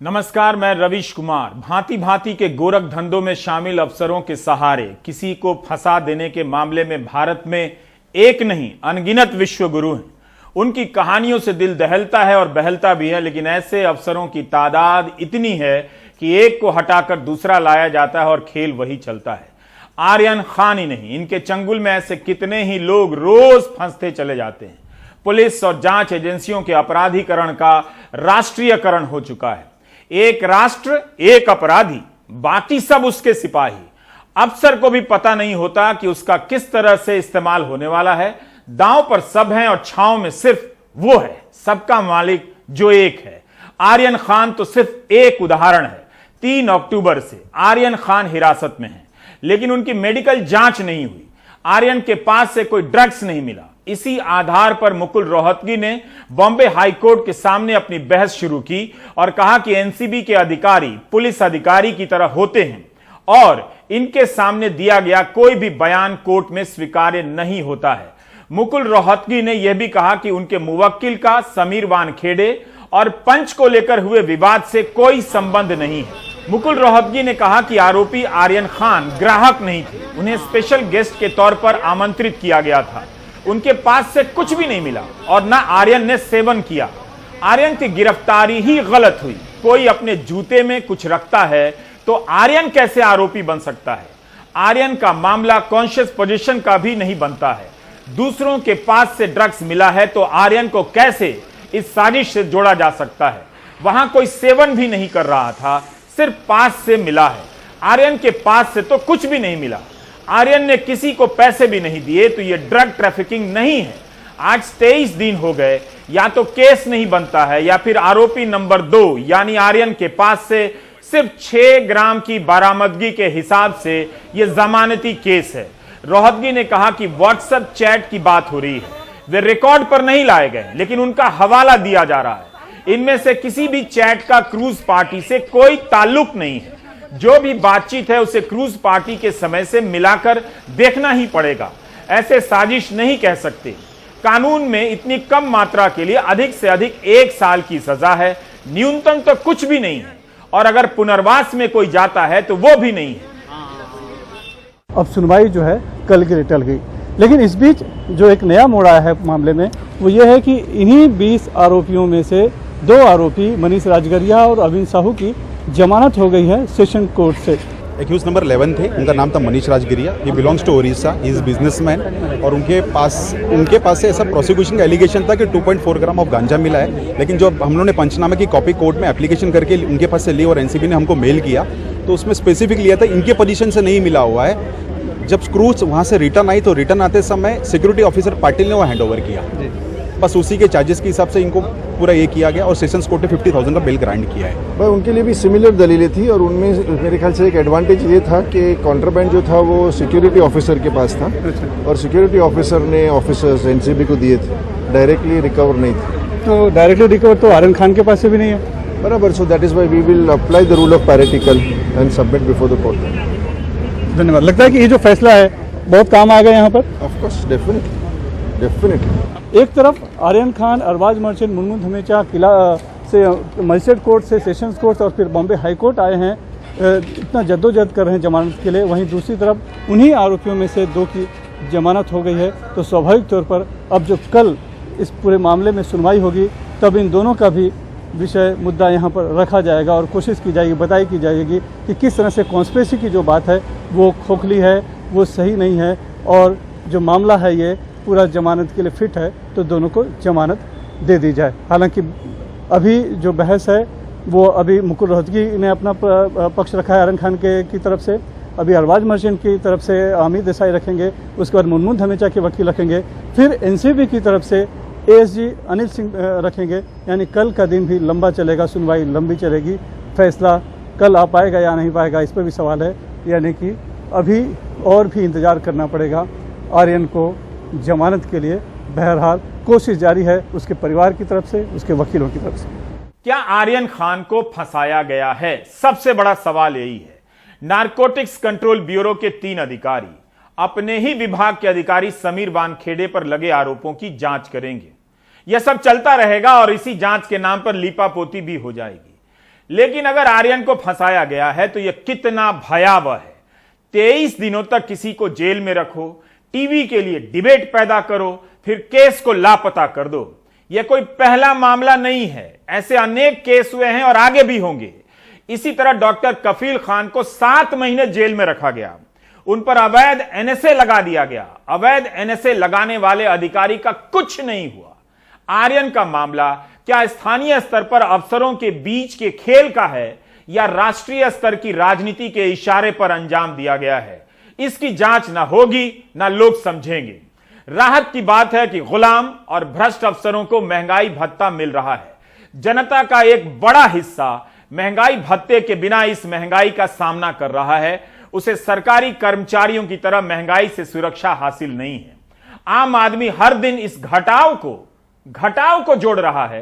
नमस्कार, मैं रवीश कुमार। भांति भांति के गोरख धंधों में शामिल अफसरों के सहारे किसी को फंसा देने के मामले में भारत में एक नहीं अनगिनत विश्व गुरु हैं। उनकी कहानियों से दिल दहलता है और बहलता भी है, लेकिन ऐसे अफसरों की तादाद इतनी है कि एक को हटाकर दूसरा लाया जाता है और खेल वही चलता है। आर्यन खान ही नहीं, इनके चंगुल में ऐसे कितने ही लोग रोज फंसते चले जाते हैं। पुलिस और जांच एजेंसियों के अपराधीकरण का राष्ट्रीयकरण हो चुका है। एक राष्ट्र एक अपराधी, बाकी सब उसके सिपाही। अफसर को भी पता नहीं होता कि उसका किस तरह से इस्तेमाल होने वाला है। दांव पर सब हैं और छांव में सिर्फ वो है, सबका मालिक जो एक है। आर्यन खान तो सिर्फ एक उदाहरण है। 3 अक्टूबर से आर्यन खान हिरासत में है, लेकिन उनकी मेडिकल जांच नहीं हुई। आर्यन के पास से कोई ड्रग्स नहीं मिला। इसी आधार पर मुकुल रोहतगी ने बॉम्बे हाई कोर्ट के सामने अपनी बहस शुरू की और कहा कि एनसीबी के अधिकारी पुलिस अधिकारी की तरह होते हैं और इनके सामने दिया गया कोई भी बयान कोर्ट में स्वीकार्य नहीं होता है। मुकुल रोहतगी ने यह भी कहा कि उनके मुवक्किल का समीर वानखेड़े और पंच को लेकर हुए विवाद से कोई संबंध नहीं है। मुकुल रोहतगी ने कहा कि आरोपी आर्यन खान ग्राहक नहीं थे, उन्हें स्पेशल गेस्ट के तौर पर आमंत्रित किया गया था। उनके पास से कुछ भी नहीं मिला और ना आर्यन ने सेवन किया। आर्यन की गिरफ्तारी ही गलत हुई। कोई अपने जूते में कुछ रखता है तो आर्यन कैसे आरोपी बन सकता है? आर्यन का मामला कॉन्शियस पोजीशन का भी नहीं बनता है। दूसरों के पास से ड्रग्स मिला है तो आर्यन को कैसे इस साजिश से जोड़ा जा सकता है? वहां कोई सेवन भी नहीं कर रहा था, सिर्फ पास से मिला है। आर्यन के पास से तो कुछ भी नहीं मिला। आर्यन ने किसी को पैसे भी नहीं दिए, तो यह ड्रग ट्रैफिकिंग नहीं है। आज 23 दिन हो गए, या तो केस नहीं बनता है या फिर आरोपी नंबर 2 यानी आर्यन के पास से सिर्फ 6 ग्राम की बरामदगी के हिसाब से यह जमानती केस है। रोहतगी ने कहा कि व्हाट्सएप चैट की बात हो रही है, वे रिकॉर्ड पर नहीं लाए गए लेकिन उनका हवाला दिया जा रहा है। इनमें से किसी भी चैट का क्रूज पार्टी से कोई ताल्लुक नहीं है। जो भी बातचीत है उसे क्रूज पार्टी के समय से मिलाकर देखना ही पड़ेगा। ऐसे साजिश नहीं कह सकते। कानून में इतनी कम मात्रा के लिए अधिक से अधिक 1 साल की सजा है, न्यूनतम तो कुछ भी नहीं है। और अगर पुनर्वास में कोई जाता है तो वो भी नहीं है। अब सुनवाई जो है कल के लिए टल गई, लेकिन इस बीच जो एक नया मोड़ आया है मामले में वो ये है कि इन्हीं 20 आरोपियों में से 2 आरोपी मनीष राजगरिया और अविन साहू की जमानत हो गई है सेशन कोर्ट से। एक्यूज नंबर 11 थे, उनका नाम था Manish Rajgiriya. He belongs to Odisha, he is businessman और उनके पास से ऐसा प्रोसिक्यूशन का एलिगेशन था कि 2.4 ग्राम ऑफ गांजा मिला है। लेकिन जो हम लोगों ने पंचनामे की कॉपी कोर्ट में एप्लीकेशन करके उनके पास से ली और एनसीबी ने हमको मेल किया तो उसमें स्पेसिफिक लिया था इनके पोजीशन से नहीं मिला हुआ है। जब क्रूज वहाँ से रिटर्न आई तो रिटर्न आते समय सिक्योरिटी ऑफिसर पाटिल ने वो हैंड ओवर किया। बस उसी के चार्जेस के हिसाब से इनको पूरा ये किया गया और सेशंस कोर्ट ने 50,000 का बिल ग्रांट किया है। भाई उनके लिए भी सिमिलर दलीलें थी और उनमें मेरे ख्याल से एक एडवांटेज ये था कि कॉन्ट्राबैंड जो था वो सिक्योरिटी ऑफिसर के पास था और सिक्योरिटी ऑफिसर ने ऑफिसर्स एनसीबी को दिए थे, डायरेक्टली रिकवर नहीं थे। तो डायरेक्टली रिकवर तो आर्यन खान के पास से भी नहीं है। बराबर, so that is why we will apply the rule of parity and submit before the court. धन्यवाद। लगता है कि ये जो फैसला है बहुत काम आ गया यहाँ पर। Of course, definitely. एक तरफ आर्यन खान, अरबाज मर्चेंट, मुनमुन धमेचा किला से मजिस्ट्रेट कोर्ट से सेशंस कोर्ट और फिर बॉम्बे हाई कोर्ट आए हैं, इतना जद्दोजहद कर रहे हैं जमानत के लिए। वहीं दूसरी तरफ उन्हीं आरोपियों में से 2 की जमानत हो गई है। तो स्वाभाविक तौर पर अब जो कल इस पूरे मामले में सुनवाई होगी तब इन दोनों का भी विषय मुद्दा यहाँ पर रखा जाएगा और कोशिश की जाएगी, बताई की जाएगी कि किस तरह से कॉन्स्पिरेसी की जो बात है वो खोखली है, वो सही नहीं है और जो मामला है ये पूरा जमानत के लिए फिट है तो दोनों को जमानत दे दी जाए। हालांकि अभी जो बहस है वो अभी मुकुल रोहतगी ने अपना पक्ष रखा है आर्यन खान की तरफ से, अभी अरबाज मर्चेंट की तरफ से अमित देसाई रखेंगे, उसके बाद मुनमुन धमेचा के वकील रखेंगे, फिर एनसीबी की तरफ से एएसजी अनिल सिंह रखेंगे। यानी कल का दिन भी लंबा चलेगा, सुनवाई लंबी चलेगी। फैसला कल आ पाएगा या नहीं पाएगा इस पर भी सवाल है। यानी कि अभी और भी इंतजार करना पड़ेगा आर्यन को जमानत के लिए। बहरहाल कोशिश जारी है उसके परिवार की तरफ से, उसके वकीलों की तरफ से। क्या आर्यन खान को फंसाया गया है? सबसे बड़ा सवाल यही है। नारकोटिक्स कंट्रोल ब्यूरो के 3 अधिकारी अपने ही विभाग के अधिकारी समीर वानखेड़े पर लगे आरोपों की जांच करेंगे। यह सब चलता रहेगा और इसी जांच के नाम पर लीपापोती भी हो जाएगी। लेकिन अगर आर्यन को फंसाया गया है तो यह कितना भयावह है। 23 दिनों तक किसी को जेल में रखो, टीवी के लिए डिबेट पैदा करो, फिर केस को लापता कर दो। यह कोई पहला मामला नहीं है, ऐसे अनेक केस हुए हैं और आगे भी होंगे। इसी तरह डॉक्टर कफील खान को 7 महीने जेल में रखा गया, उन पर अवैध एनएसए लगा दिया गया। अवैध एनएसए लगाने वाले अधिकारी का कुछ नहीं हुआ। आर्यन का मामला क्या स्थानीय स्तर पर अफसरों के बीच के खेल का है या राष्ट्रीय स्तर की राजनीति के इशारे पर अंजाम दिया गया है, इसकी जांच ना होगी ना लोग समझेंगे। राहत की बात है कि गुलाम और भ्रष्ट अफसरों को महंगाई भत्ता मिल रहा है। जनता का एक बड़ा हिस्सा महंगाई भत्ते के बिना इस महंगाई का सामना कर रहा है। उसे सरकारी कर्मचारियों की तरह महंगाई से सुरक्षा हासिल नहीं है। आम आदमी हर दिन इस घटाव को जोड़ रहा है।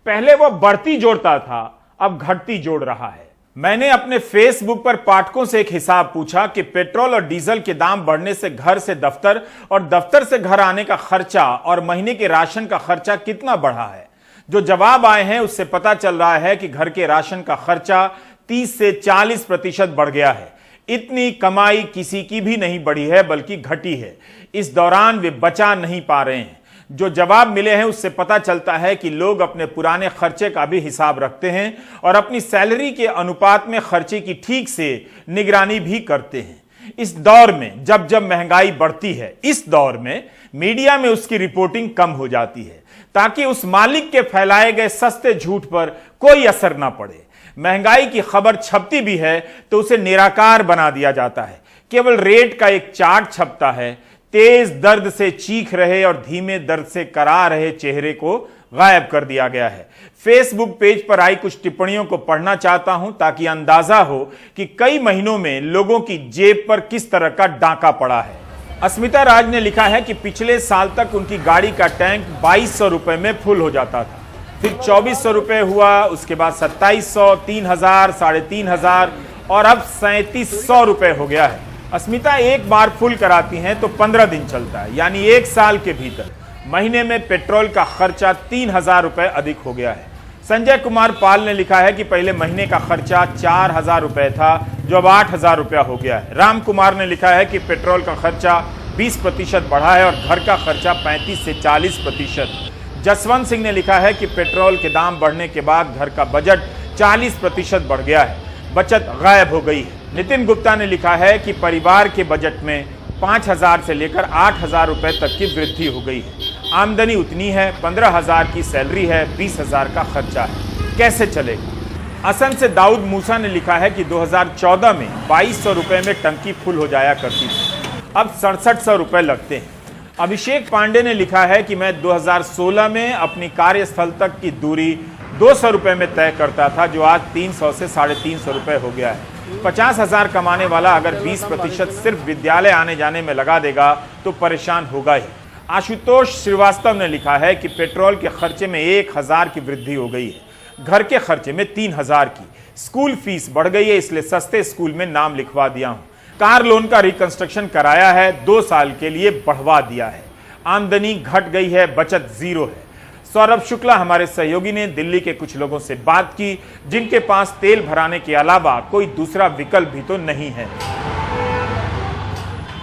पहले वो बढ़ती जोड़ता था, अब घटती जोड़ रहा है। मैंने अपने फेसबुक पर पाठकों से एक हिसाब पूछा कि पेट्रोल और डीजल के दाम बढ़ने से घर से दफ्तर और दफ्तर से घर आने का खर्चा और महीने के राशन का खर्चा कितना बढ़ा है। जो जवाब आए हैं उससे पता चल रहा है कि घर के राशन का खर्चा 30 से 40% बढ़ गया है। इतनी कमाई किसी की भी नहीं बढ़ी है, बल्कि घटी है। इस दौरान वे बचा नहीं पा रहे हैं। जो जवाब मिले हैं उससे पता चलता है कि लोग अपने पुराने खर्चे का भी हिसाब रखते हैं और अपनी सैलरी के अनुपात में खर्चे की ठीक से निगरानी भी करते हैं। इस दौर में जब महंगाई बढ़ती है, इस दौर में मीडिया में उसकी रिपोर्टिंग कम हो जाती है ताकि उस मालिक के फैलाए गए सस्ते झूठ पर कोई असर ना पड़े। महंगाई की खबर छपती भी है तो उसे निराकार बना दिया जाता है। केवल रेट का एक चार्ट छपता है। तेज दर्द से चीख रहे और धीमे दर्द से करा रहे चेहरे को गायब कर दिया गया है। फेसबुक पेज पर आई कुछ टिप्पणियों को पढ़ना चाहता हूं ताकि अंदाजा हो कि कई महीनों में लोगों की जेब पर किस तरह का डांका पड़ा है। अस्मिता राज ने लिखा है कि पिछले साल तक उनकी गाड़ी का टैंक 2200 रुपए में फुल हो जाता था, फिर 2400 रुपए हुआ, उसके बाद 2700, 3000, 3500 और अब 3700 रुपए हो गया है। अस्मिता एक बार फुल कराती हैं तो 15 दिन चलता है, यानी 1 साल के भीतर महीने में पेट्रोल का खर्चा 3000 रुपए अधिक हो गया है। संजय कुमार पाल ने लिखा है कि पहले महीने का खर्चा 4000 रुपए था, जो अब 8000 रुपया हो गया है। राम कुमार ने लिखा है कि पेट्रोल का खर्चा 20% बढ़ा है और घर का खर्चा 35 से 40%। जसवंत सिंह ने लिखा है कि पेट्रोल के दाम बढ़ने के बाद घर का बजट 40% बढ़ गया है, बचत गायब हो गई है। नितिन गुप्ता ने लिखा है कि परिवार के बजट में 5000 से लेकर 8000 रुपए तक की वृद्धि हो गई है। आमदनी उतनी है, 15000 की सैलरी है, 20000 का खर्चा है, कैसे चलेगा। असम से दाऊद मूसा ने लिखा है कि 2014 में 2200 रुपए में टंकी फुल हो जाया करती थी, अब 6700 रुपए लगते हैं। अभिषेक पांडे ने लिखा है कि मैं 2016 में अपनी कार्यस्थल तक की दूरी 200 रुपए में तय करता था, जो आज 300 से 350 रुपए हो गया है। 50,000 कमाने वाला अगर 20% सिर्फ विद्यालय आने जाने में लगा देगा तो परेशान होगा ही। आशुतोष श्रीवास्तव ने लिखा है कि पेट्रोल के खर्चे में 1000 की वृद्धि हो गई है, घर के खर्चे में 3000 की, स्कूल फीस बढ़ गई है, इसलिए सस्ते स्कूल में नाम लिखवा दिया हूं। कार लोन का रिकंस्ट्रक्शन कराया है, 2 साल के लिए बढ़वा दिया है। आमदनी घट गई है, बचत 0 है। सौरभ शुक्ला हमारे सहयोगी ने दिल्ली के कुछ लोगों से बात की जिनके पास तेल भराने के अलावा कोई दूसरा विकल्प भी तो नहीं है।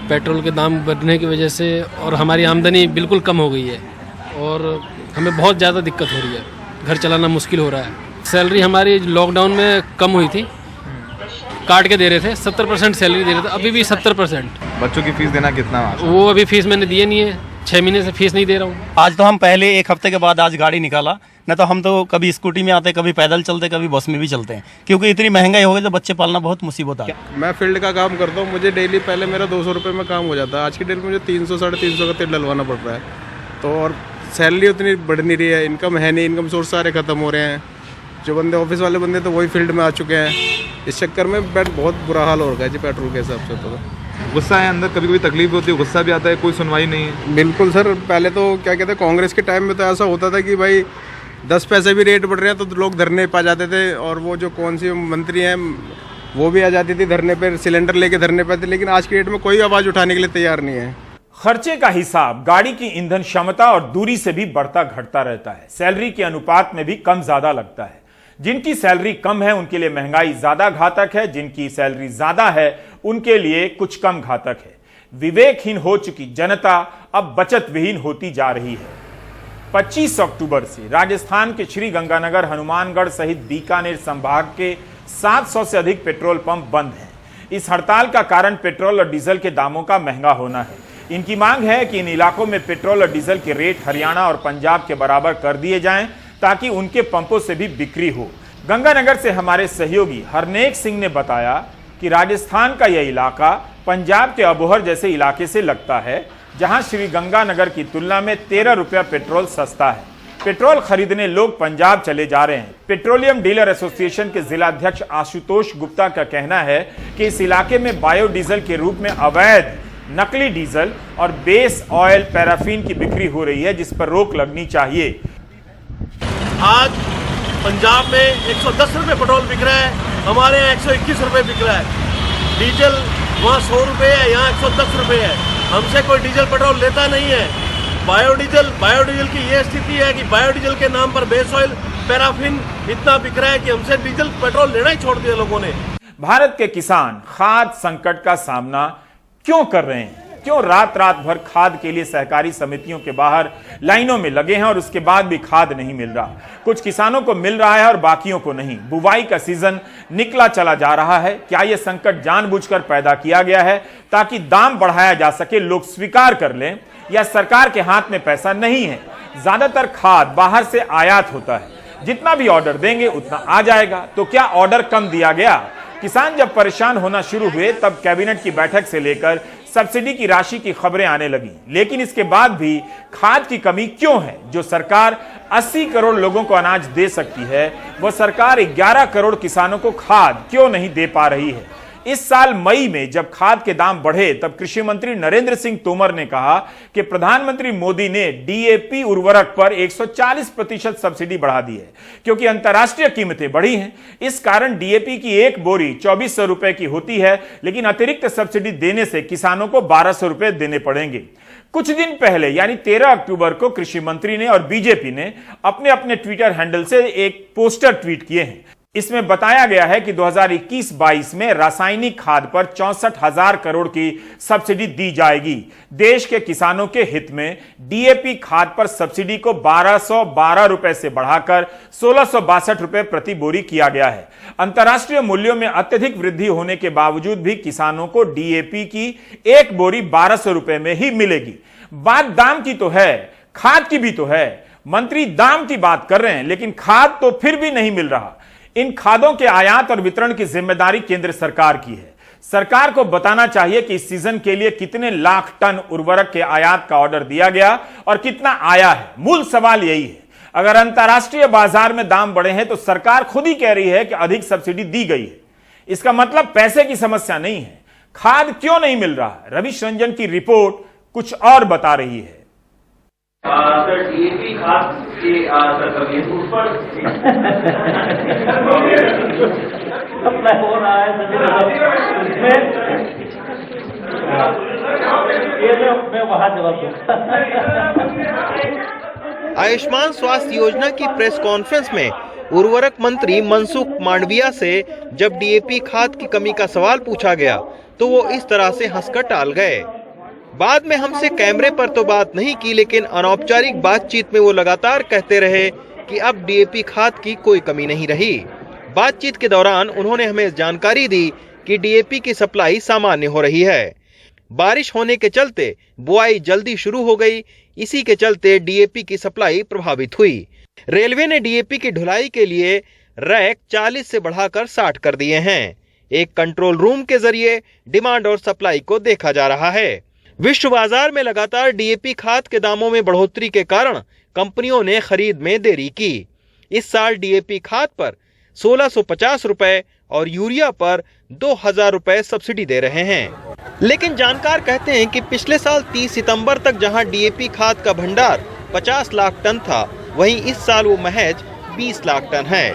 पेट्रोल के दाम बढ़ने की वजह से और हमारी आमदनी बिल्कुल कम हो गई है और हमें बहुत ज़्यादा दिक्कत हो रही है, घर चलाना मुश्किल हो रहा है। सैलरी हमारी लॉकडाउन में कम हुई थी, काट के दे रहे थे, 70% सैलरी दे रहे थे, अभी भी 70%। बच्चों की फीस देना कितना? वो अभी फीस मैंने दिए नहीं है, 6 महीने से फीस नहीं दे रहा हूँ। आज तो हम पहले 1 हफ्ते के बाद आज गाड़ी निकाला, न तो हम तो कभी स्कूटी में आते, कभी पैदल चलते, कभी बस में भी चलते हैं, क्योंकि इतनी महंगाई हो गई तो बच्चे पालना बहुत मुसीबत है। मैं फील्ड का काम करता हूँ, मुझे डेली पहले मेरा 200 रुपये में काम हो जाता है, आज की डेट में मुझे 300 साढ़े 300 का तेल डलवाना पड़ रहा है। तो और सैलरी उतनी बढ़ नहीं रही है, इनकम है नहीं, इनकम सोर्स सारे खत्म हो रहे हैं। जो बंदे ऑफिस वाले बंदे तो वही फील्ड में आ चुके हैं। इस चक्कर में बहुत बुरा हाल हो रहा है जी पेट्रोल के हिसाब से। तो गुस्सा है अंदर, कभी कभी तकलीफ होती है, गुस्सा भी आता है, कोई सुनवाई नहीं है। बिल्कुल सर, पहले तो क्या कहते हैं, कांग्रेस के टाइम में तो ऐसा होता था कि भाई 10 पैसे भी रेट बढ़ रहे हैं तो लोग धरने पे आ जाते थे, और वो जो कौन सी मंत्री हैं वो भी आ जाती थी धरने पर, सिलेंडर लेके धरने पे थे। लेकिन आज की डेट में कोई आवाज़ उठाने के लिए तैयार नहीं है। खर्चे का हिसाब गाड़ी की ईंधन क्षमता और दूरी से भी बढ़ता घटता रहता है। सैलरी के अनुपात में भी कम ज्यादा लगता है। जिनकी सैलरी कम है उनके लिए महंगाई ज्यादा घातक है, जिनकी सैलरी ज्यादा है उनके लिए कुछ कम घातक है। विवेकहीन हो चुकी जनता अब बचत विहीन होती जा रही है। 25 अक्टूबर से राजस्थान के श्री गंगानगर, हनुमानगढ़ सहित बीकानेर संभाग के 700 से अधिक पेट्रोल पंप बंद हैं। इस हड़ताल का कारण पेट्रोल और डीजल के दामों का महंगा होना है। इनकी मांग है कि इन इलाकों में पेट्रोल और डीजल के रेट हरियाणा और पंजाब के बराबर कर दिए जाएं ताकि उनके पंपों से भी बिक्री हो। गंगानगर से हमारे सहयोगी हरनेक सिंह ने बताया कि राजस्थान का यह इलाका पंजाब के अबोहर जैसे इलाके से लगता है, जहां श्री गंगानगर की तुलना में 13 रुपया पेट्रोल सस्ता है। पेट्रोल खरीदने लोग पंजाब चले जा रहे हैं। पेट्रोलियम डीलर एसोसिएशन के जिला अध्यक्ष आशुतोष गुप्ता का कहना है कि इस इलाके में बायोडीजल के रूप में अवैध नकली डीजल और बेस ऑयल पैराफिन की बिक्री हो रही है, जिस पर रोक लगनी चाहिए। आज पंजाब में 110 रुपये पेट्रोल बिक रहा है, हमारे यहाँ 121 रुपये बिक रहा है। डीजल वहाँ 100 रुपये है, यहाँ 110 रुपये है। हमसे कोई डीजल पेट्रोल लेता नहीं है। बायोडीजल की ये स्थिति है कि बायोडीजल के नाम पर बेस ऑयल पैराफिन इतना बिक रहा है कि हमसे डीजल पेट्रोल लेना ही छोड़ दिया लोगों ने। भारत के किसान खाद्य संकट का सामना क्यों कर रहे हैं? क्यों रात रात भर खाद के लिए सहकारी समितियों के बाहर लाइनों में लगे हैं और उसके बाद भी खाद नहीं मिल रहा? कुछ किसानों को मिल रहा है और बाकियों को नहीं। बुवाई का सीजन निकला चला जा रहा है। क्या यह संकट जानबूझकर पैदा किया गया है ताकि दाम बढ़ाया जा सके, लोग स्वीकार कर लें, या सरकार के हाथ में पैसा नहीं है? ज्यादातर खाद बाहर से आयात होता है, जितना भी ऑर्डर देंगे उतना आ जाएगा। तो क्या ऑर्डर कम दिया गया? किसान जब परेशान होना शुरू हुए तब कैबिनेट की बैठक से लेकर सब्सिडी की राशि की खबरें आने लगी, लेकिन इसके बाद भी खाद की कमी क्यों है? जो सरकार 80 करोड़ लोगों को अनाज दे सकती है, वह सरकार 11 करोड़ किसानों को खाद क्यों नहीं दे पा रही है? इस साल मई में जब खाद के दाम बढ़े तब कृषि मंत्री नरेंद्र सिंह तोमर ने कहा कि प्रधानमंत्री मोदी ने डीएपी उर्वरक पर 140% सब्सिडी बढ़ा दी है, क्योंकि अंतर्राष्ट्रीय कीमतें बढ़ी हैं। इस कारण डीएपी की एक बोरी 2400 रुपए की होती है, लेकिन अतिरिक्त सब्सिडी देने से किसानों को 1200 रुपए देने पड़ेंगे। कुछ दिन पहले यानी 13 अक्टूबर को कृषि मंत्री ने और बीजेपी ने अपने अपने ट्विटर हैंडल से एक पोस्टर ट्वीट किए हैं। इसमें बताया गया है कि 2021-22 में रासायनिक खाद पर 64,000 करोड़ की सब्सिडी दी जाएगी। देश के किसानों के हित में डीएपी खाद पर सब्सिडी को 1212 रुपए से बढ़ाकर 1662 रुपए प्रति बोरी किया गया है। अंतर्राष्ट्रीय मूल्यों में अत्यधिक वृद्धि होने के बावजूद भी किसानों को डीएपी की एक बोरी 1200 रुपए में ही मिलेगी। बात दाम की तो है, खाद की भी तो है। मंत्री दाम की बात कर रहे हैं, लेकिन खाद तो फिर भी नहीं मिल रहा। इन खादों के आयात और वितरण की जिम्मेदारी केंद्र सरकार की है। सरकार को बताना चाहिए कि इस सीजन के लिए कितने लाख टन उर्वरक के आयात का ऑर्डर दिया गया और कितना आया है। मूल सवाल यही है। अगर अंतर्राष्ट्रीय बाजार में दाम बढ़े हैं तो सरकार खुद ही कह रही है कि अधिक सब्सिडी दी गई है। इसका मतलब पैसे की समस्या नहीं है। खाद क्यों नहीं मिल रहा? रविश रंजन की रिपोर्ट कुछ और बता रही है। सर डीएपी खाद के कमी उस पर हो रहा है मैं वहां जवाब दूंगा। आयुष्मान स्वास्थ्य योजना की प्रेस कॉन्फ्रेंस में उर्वरक मंत्री मनसुख मांडविया से जब डीएपी खाद की कमी का सवाल पूछा गया तो वो इस तरह से हंसकर टाल गए। बाद में हमसे कैमरे पर तो बात नहीं की, लेकिन अनौपचारिक बातचीत में वो लगातार कहते रहे कि अब डीएपी खाद की कोई कमी नहीं रही। बातचीत के दौरान उन्होंने हमें जानकारी दी कि डीएपी की सप्लाई सामान्य हो रही है। बारिश होने के चलते बुआई जल्दी शुरू हो गई, इसी के चलते डीएपी की सप्लाई प्रभावित हुई। रेलवे ने डीएपी की ढुलाई के लिए रैक 40 से बढ़ाकर 60 कर दिए हैं। एक कंट्रोल रूम के जरिए डिमांड और सप्लाई को देखा जा रहा है। विश्व बाजार में लगातार डीएपी खाद के दामों में बढ़ोतरी के कारण कंपनियों ने खरीद में देरी की। इस साल डीएपी खाद पर 1650 रुपए और यूरिया पर 2000 रुपए सब्सिडी दे रहे हैं। लेकिन जानकार कहते हैं कि पिछले साल 30 सितंबर तक जहां डीएपी खाद का भंडार 50 लाख टन था, वहीं इस साल वो महज 20 लाख टन है।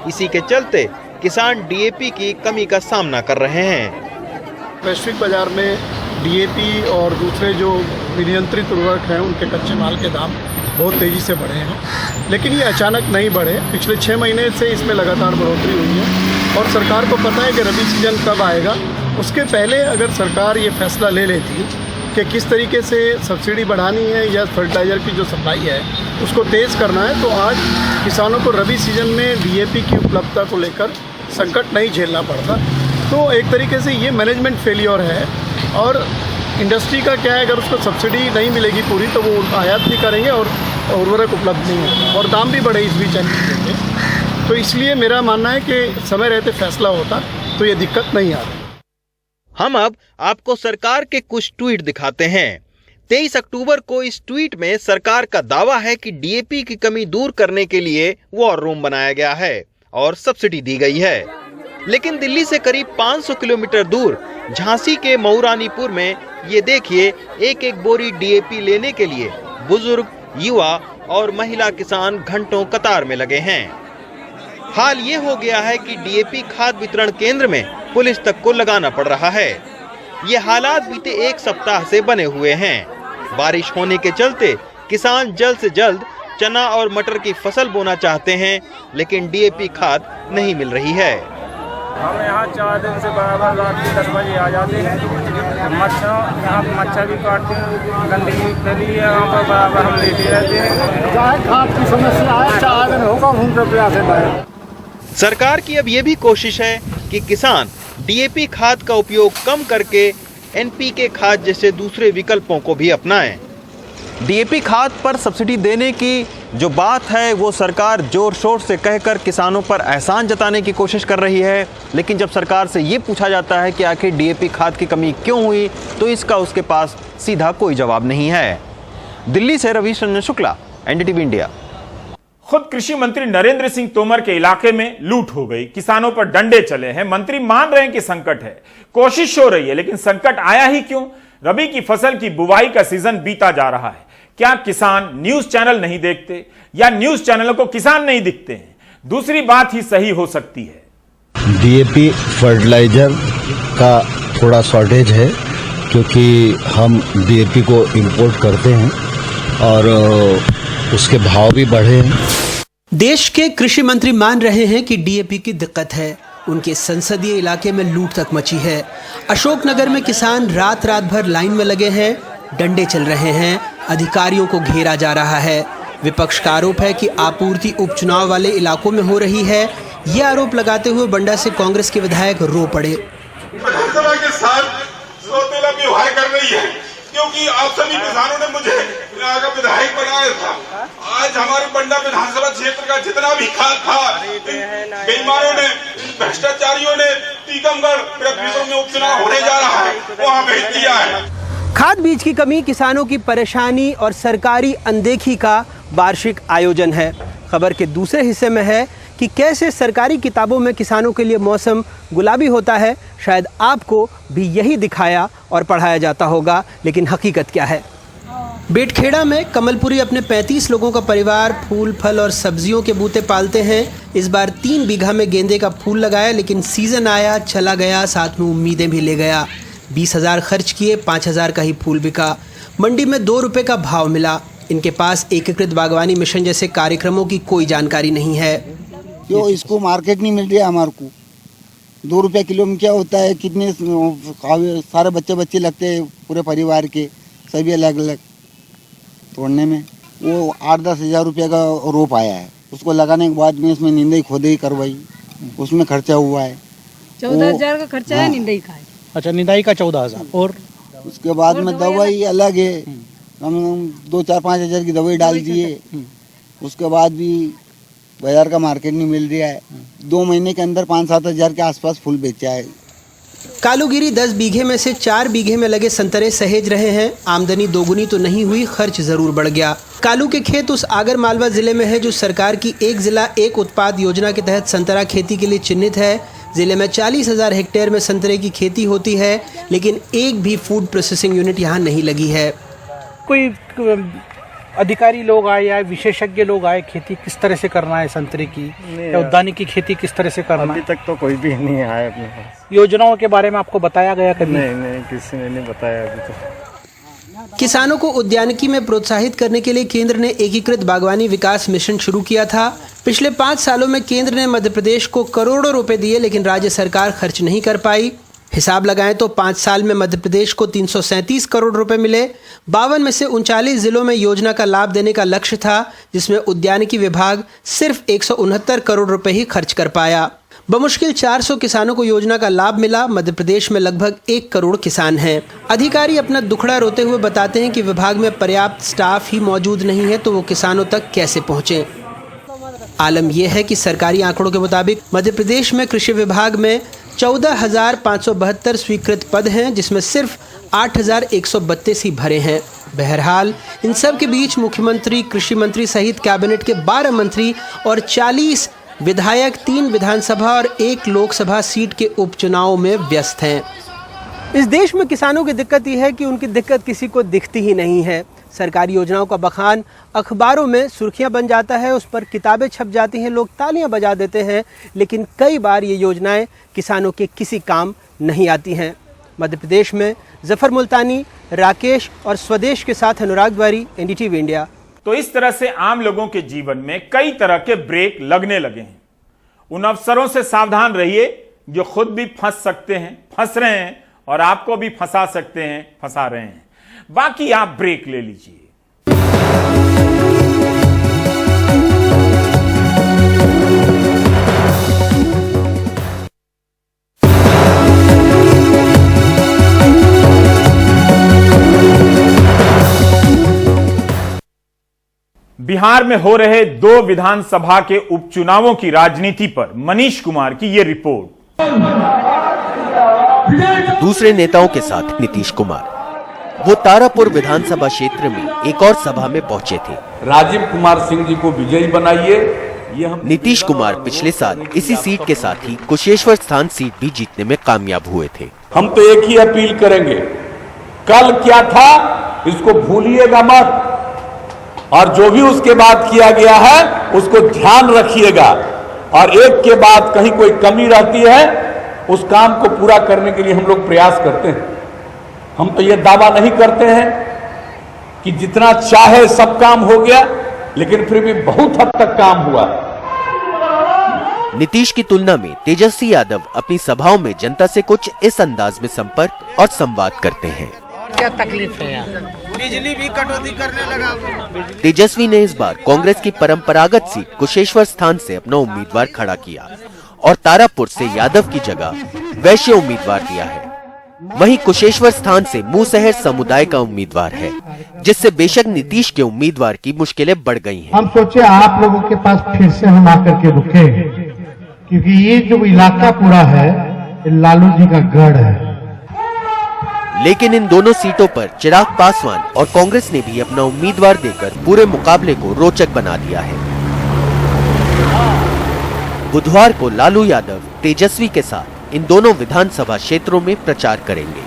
इसी के चलते किसान डीएपी की कमी का सामना कर रहे हैं। वैश्विक बाजार में डीएपी और दूसरे जो विनियंत्रित उर्वरक हैं उनके कच्चे माल के दाम बहुत तेज़ी से बढ़े हैं, लेकिन ये अचानक नहीं बढ़े। पिछले 6 महीने से इसमें लगातार बढ़ोतरी हुई है और सरकार को पता है कि रबी सीजन कब आएगा। उसके पहले अगर सरकार ये फैसला ले लेती कि किस तरीके से सब्सिडी बढ़ानी है या फर्टिलाइज़र की जो सप्लाई है उसको तेज़ करना है, तो आज किसानों को रबी सीजन में डीएपी की उपलब्धता को लेकर संकट नहीं झेलना पड़ता। तो एक तरीके से ये मैनेजमेंट फेलियर है। और इंडस्ट्री का क्या है, अगर उसको सब्सिडी नहीं मिलेगी पूरी तो वो आयात भी करेंगे और उर्वरक उपलब्ध नहीं होगा और दाम भी बढ़े इस बीच के। तो इसलिए मेरा मानना है कि समय रहते फैसला होता तो ये दिक्कत नहीं आती। हम अब आपको सरकार के कुछ ट्वीट दिखाते हैं। 23 अक्टूबर को इस ट्वीट में सरकार का दावा है कि डीएपी की कमी दूर करने के लिए वॉर रूम बनाया गया है और सब्सिडी दी गई है। लेकिन दिल्ली से करीब 500 किलोमीटर दूर झांसी के मऊरानीपुर में ये देखिए, एक एक बोरी डीएपी लेने के लिए बुजुर्ग, युवा और महिला किसान घंटों कतार में लगे हैं। हाल ये हो गया है कि डीएपी खाद वितरण केंद्र में पुलिस तक को लगाना पड़ रहा है। ये हालात बीते 1 सप्ताह से बने हुए हैं। बारिश होने के चलते किसान जल्द से जल्द चना और मटर की फसल बोना चाहते हैं, लेकिन डीएपी खाद नहीं मिल रही है। हम यहाँ 4 दिन से बराबर रात के 10 बजे आ जाते हैं। मच्छर भी काटते हैं, गंदगी फैली है यहाँ पर, बराबर हम लेते रहते हैं। खाद की समस्या है, 4 दिन होगा घूमते प्यासे। सरकार की अब ये भी कोशिश है कि किसान डीएपी खाद का उपयोग कम करके एनपीके खाद जैसे दूसरे विकल्पों को भी अपनाएं। डीएपी खाद पर सब्सिडी देने की जो बात है वो सरकार जोर शोर से कहकर किसानों पर एहसान जताने की कोशिश कर रही है, लेकिन जब सरकार से ये पूछा जाता है कि आखिर डीएपी खाद की कमी क्यों हुई, तो इसका उसके पास सीधा कोई जवाब नहीं है। दिल्ली से रवीश रंजन शुक्ला, एनडीटीवी इंडिया। खुद कृषि मंत्री नरेंद्र सिंह तोमर के इलाके में लूट हो गई, किसानों पर डंडे चले हैं। मंत्री मान रहे हैं कि संकट है, कोशिश हो रही है, लेकिन संकट आया ही क्यों? रबी की फसल की बुवाई का सीजन बीता जा रहा है। क्या किसान न्यूज चैनल नहीं देखते या न्यूज चैनलों को किसान नहीं दिखते हैं? दूसरी बात ही सही हो सकती है। डीएपी फर्टिलाइजर का थोड़ा शॉर्टेज है, क्योंकि हम डीएपी को इंपोर्ट करते हैं और उसके भाव भी बढ़े हैं। देश के कृषि मंत्री मान रहे हैं कि डीएपी की दिक्कत है। उनके संसदीय इलाके में लूट तक मची है। अशोकनगर में किसान रात भर लाइन में लगे हैं, डंडे चल रहे हैं, अधिकारियों को घेरा जा रहा है। विपक्ष का आरोप है कि आपूर्ति उपचुनाव वाले इलाकों में हो रही है। ये आरोप लगाते हुए बंडा से कांग्रेस के विधायक रो पड़े। विधानसभा के साथ सौतेला व्यवहार कर रही है, क्योंकि आप सभी किसानों ने मुझे यहाँ का विधायक बनाया था। आज हमारे बंडा विधानसभा क्षेत्र का जितना भी खाद था, बेईमानों ने, भ्रष्टाचारियों ने टीकमगढ़ में उपचुनाव होने जा रहा है, वहाँ भेज दिया है। खाद बीज की कमी, किसानों की परेशानी और सरकारी अनदेखी का वार्षिक आयोजन है। खबर के दूसरे हिस्से में है कि कैसे सरकारी किताबों में किसानों के लिए मौसम गुलाबी होता है। शायद आपको भी यही दिखाया और पढ़ाया जाता होगा, लेकिन हकीकत क्या है? बेटखेड़ा में कमलपुरी अपने 35 लोगों का परिवार फूल, फल और सब्जियों के बूते पालते हैं। इस बार 3 बीघा में गेंदे का फूल लगाया, लेकिन सीजन आया चला गया, साथ में उम्मीदें भी ले गया। 20,000 खर्च किए, 5,000 का ही फूल बिका। मंडी में 2 रुपये का भाव मिला। इनके पास एकीकृत बागवानी मिशन जैसे कार्यक्रमों की कोई जानकारी नहीं है। क्यों इसको मार्केट नहीं मिल रही है हमारे को? 2 रुपये किलो में क्या होता है? कितने सारे बच्चे लगते हैं पूरे परिवार के, सभी अलग अलग तोड़ने में। वो 8-10 हज़ार रुपये का रोप आया है, उसको लगाने के बाद में इसमें निंदाई खोदाई करवाई, उसमें खर्चा हुआ है 14,000 का खर्चा है निंदाई का। अच्छा, निंदाई का 14,000 और उसके बाद में दवाई अलग है, हम 2-4-5 हज़ार की दवाई डाल दिए। उसके बाद भी बाजार का मार्केट नहीं मिल रहा है। 2 महीने के अंदर 5-7 हज़ार के आसपास फूल बेचा है। कालूगिरी 10 बीघे में से 4 बीघे में लगे संतरे सहेज रहे हैं। आमदनी दोगुनी तो नहीं हुई, खर्च जरूर बढ़ गया। कालू के खेत उस आगर मालवा जिले में है जो सरकार की एक जिला एक उत्पाद योजना के तहत संतरा खेती के लिए चिन्हित है। जिले में 40,000 हेक्टेयर में संतरे की खेती होती है, लेकिन एक भी फूड प्रोसेसिंग यूनिट यहाँ नहीं लगी है। कोई अधिकारी लोग आए या विशेषज्ञ लोग आए, खेती किस तरह से करना है संतरे की या उद्यानी की खेती किस तरह से करना? अभी तक तो कोई भी नहीं आया अपने पास। योजनाओं के बारे में आपको बताया गया कभी? नहीं, किसी ने नहीं बताया अभी तक। किसानों को उद्यानिकी में प्रोत्साहित करने के लिए केंद्र ने एकीकृत बागवानी विकास मिशन शुरू किया था। पिछले 5 सालों में केंद्र ने मध्य प्रदेश को करोड़ों रुपए दिए, लेकिन राज्य सरकार खर्च नहीं कर पाई। हिसाब लगाएं तो 5 साल में मध्य प्रदेश को 337 करोड़ रुपए मिले। 52 में से 39 जिलों में योजना का लाभ देने का लक्ष्य था, जिसमें उद्यानिकी विभाग सिर्फ 169 करोड़ रुपए ही खर्च कर पाया। बमुश्किल 400 किसानों को योजना का लाभ मिला। मध्य प्रदेश में लगभग 1 करोड़ किसान हैं। अधिकारी अपना दुखड़ा रोते हुए बताते हैं कि विभाग में पर्याप्त स्टाफ ही मौजूद नहीं है, तो वो किसानों तक कैसे पहुंचे। आलम यह है कि सरकारी आंकड़ों के मुताबिक मध्य प्रदेश में कृषि विभाग में 14,572 स्वीकृत पद हैं, जिसमें सिर्फ 8,132 ही भरे हैं। बहरहाल इन सब के बीच मुख्यमंत्री, कृषि मंत्री सहित कैबिनेट के 12 मंत्री और 40 विधायक 3 विधानसभा और 1 लोकसभा सीट के उपचुनाव में व्यस्त हैं। इस देश में किसानों की दिक्कत यह है कि उनकी दिक्कत किसी को दिखती ही नहीं है। सरकारी योजनाओं का बखान अखबारों में सुर्खियां बन जाता है, उस पर किताबें छप जाती हैं, लोग तालियां बजा देते हैं, लेकिन कई बार ये योजनाएं किसानों के किसी काम नहीं आती हैं। मध्य प्रदेश में जफर मुल्तानी, राकेश और स्वदेश के साथ अनुराग द्वारी, NDTV इंडिया। तो इस तरह से आम लोगों के जीवन में कई तरह के ब्रेक लगने लगे हैं। उन अफसरों से सावधान रहिए जो खुद भी फंस सकते हैं, फंस रहे हैं और आपको भी फंसा सकते हैं, फंसा रहे हैं। बाकी आप ब्रेक ले लीजिए। बिहार में हो रहे 2 विधानसभा के उपचुनावों की राजनीति पर मनीष कुमार की ये रिपोर्ट। दूसरे नेताओं के साथ नीतीश कुमार वो तारापुर विधानसभा क्षेत्र में एक और सभा में पहुंचे थे। राजीव कुमार सिंह जी को विजयी बनाइए। नीतीश कुमार पिछले साल इसी सीट के साथ ही कुशेश्वर स्थान सीट भी जीतने में कामयाब हुए थे। हम तो एक ही अपील करेंगे, कल क्या था इसको भूलिएगा मत, और जो भी उसके बाद किया गया है उसको ध्यान रखिएगा, और एक के बाद कहीं कोई कमी रहती है उस काम को पूरा करने के लिए हम लोग प्रयास करते हैं। हम तो ये दावा नहीं करते हैं कि जितना चाहे सब काम हो गया, लेकिन फिर भी बहुत हद तक काम हुआ। नीतीश की तुलना में तेजस्वी यादव अपनी सभाओं में जनता से कुछ इस अंदाज में संपर्क और संवाद करते हैं। क्या तकलीफ है यार? बिजली भी कटौती करने लगा। तेजस्वी ने इस बार कांग्रेस की परंपरागत सीट कुशेश्वर स्थान से अपना उम्मीदवार खड़ा किया और तारापुर से यादव की जगह वैश्य उम्मीदवार दिया है। वहीं कुशेश्वर स्थान से मूसहर समुदाय का उम्मीदवार है, जिससे बेशक नीतीश के उम्मीदवार की मुश्किलें बढ़ गई हैं। हम सोचे आप लोगों के पास फिर से हम आकर के रुके, क्योंकि ये जो इलाका पूरा है ये लालू जी का गढ़ है। लेकिन इन दोनों सीटों पर चिराग पासवान और कांग्रेस ने भी अपना उम्मीदवार देकर पूरे मुकाबले को रोचक बना दिया है। बुधवार को लालू यादव तेजस्वी के साथ इन दोनों विधानसभा क्षेत्रों में प्रचार करेंगे।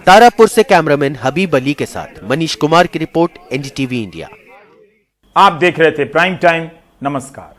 तारापुर से कैमरामैन हबीब अली के साथ मनीष कुमार की रिपोर्ट, NDTV इंडिया। आप देख रहे थे प्राइम टाइम। नमस्कार।